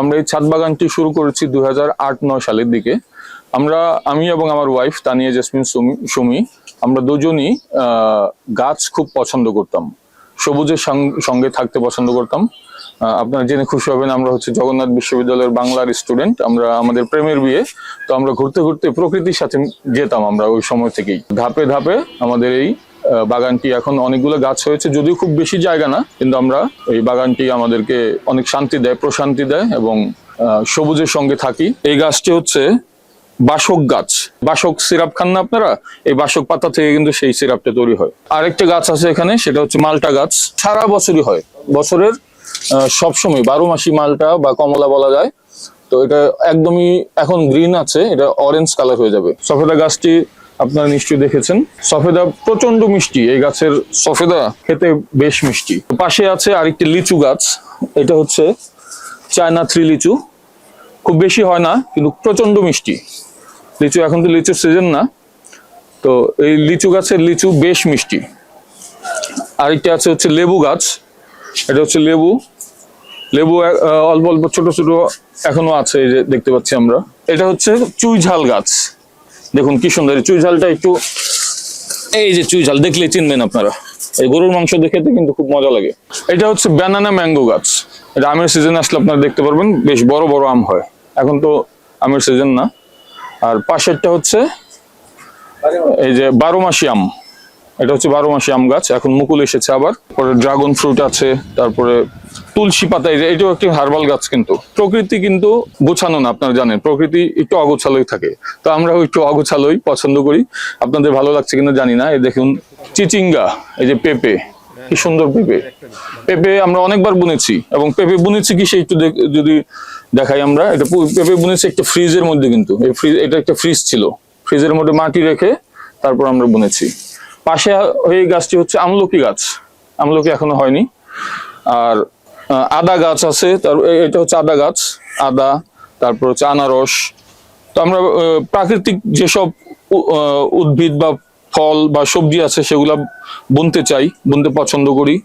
আমরা এই ছাদ বাগানটি শুরু করেছি 2008-9 সালের দিকে। আমি এবং আমার ওয়াইফ তানিয়া জেসমিন সুমি আমরা দুজনই গাছ খুব পছন্দ করতাম, সবুজের সঙ্গে থাকতে পছন্দ করতাম। আপনারা জেনে খুশি হবেন, আমরা হচ্ছে জগন্নাথ বিশ্ববিদ্যালয়ের বাংলার স্টুডেন্ট। আমাদের প্রেমের বিয়ে, তো আমরা ঘুরতে ঘুরতে প্রকৃতির সাথে যেতাম। আমরা ওই সময় থেকেই ধাপে ধাপে আমাদের এই বাগানটি এখন অনেকগুলো গাছ হয়েছে, যদিও খুব বেশি জায়গা না, কিন্তু আমরা এই বাগানটি আমাদেরকে অনেক শান্তি দেয়, প্রশান্তি দেয় এবং সবুজের সঙ্গে থাকি। এই গাছটি হচ্ছে বাসক গাছ। বাসক সিরাপ খান না আপনারা? এই বাসক পাতা থেকে কিন্তু সেই সিরাপটা তৈরি হয়। আরেকটা গাছ আছে এখানে, সেটা হচ্ছে মালটা গাছ। সারা বছরই হয়, বছরের সবসময় 12 মাসি মালটা বা কমলা বলা যায়। তো এটা একদমই এখন গ্রিন আছে, এটা অরেঞ্জ কালার হয়ে যাবে। সফেদা গাছটি আপনারা নিশ্চয়ই দেখেছেন। সফেদা প্রচন্ড মিষ্টি, এই গাছের সফেদা খেতে বেশ মিষ্টি। পাশে আছে আরেকটি লিচু গাছ, এটা হচ্ছে চায়না 3 লিচু। খুব বেশি হয় না, কিন্তু প্রচন্ড মিষ্টি লিচু। এখন তো লিচুর সিজন না, তো এই লিচু গাছের লিচু বেশ মিষ্টি। আরেকটা আছে হচ্ছে লেবু গাছ, এটা হচ্ছে লেবু অল্প অল্প ছোট ছোট এখনো আছে, এই যে দেখতে পাচ্ছি আমরা। এটা হচ্ছে চুই ঝাল গাছ, দেখুন কি সুন্দর চুই ঝালটা। একটু এই যে চুই ঝাল দেখলে চিনবেন আপনারা, এই গরুর মাংস দেখে কিন্তু খুব মজা লাগে। এটা হচ্ছে ব্যানানা ম্যাঙ্গো গাছ, এটা আমের সিজন আসলে আপনারা দেখতে পারবেন, বেশ বড় বড় আম হয়। এখন তো আমের সিজন না। আর পাশেরটা হচ্ছে এই যে 12 মাসি আম, এটা হচ্ছে 12 মাসি আম গাছ, এখন মুকুল এসেছে আবার। পরে ড্রাগন ফ্রুট আছে, তারপরে তুলসী পাতা, এটাও একটি হার্বাল গাছ। কিন্তু প্রকৃতি কিন্তু গোছানো না, আপনারা জানেন প্রকৃতি একটু অগোছালোই থাকে, তো আমরা একটু অগোছালোই পছন্দ করি। আপনাদের ভালো লাগছে কিনা জানি না। এই দেখুন চিচিঙ্গা, এই যে পেঁপে, কি সুন্দর পেঁপে আমরা অনেকবার বুনেছি। এবং পেঁপে বুনেছি কি, সে একটু যদি দেখাই আমরা, এটা পেঁপে বুনেছি একটা ফ্রিজের মধ্যে। কিন্তু এটা একটা ফ্রিজ ছিল, ফ্রিজের মধ্যে মাটি রেখে তারপর আমরা বুনেছি। পাশে এই গাছটি হচ্ছে আমলকি গাছ, আমলকি এখনো হয়নি। আর আদা গাছ আছে, এটা হচ্ছে আদা গাছ, আদা, তারপর হচ্ছে আনারস। তো আমরা প্রাকৃতিক যেসব উদ্ভিদ বা ফল বা সবজি আছে সেগুলা বুনতে পছন্দ করি।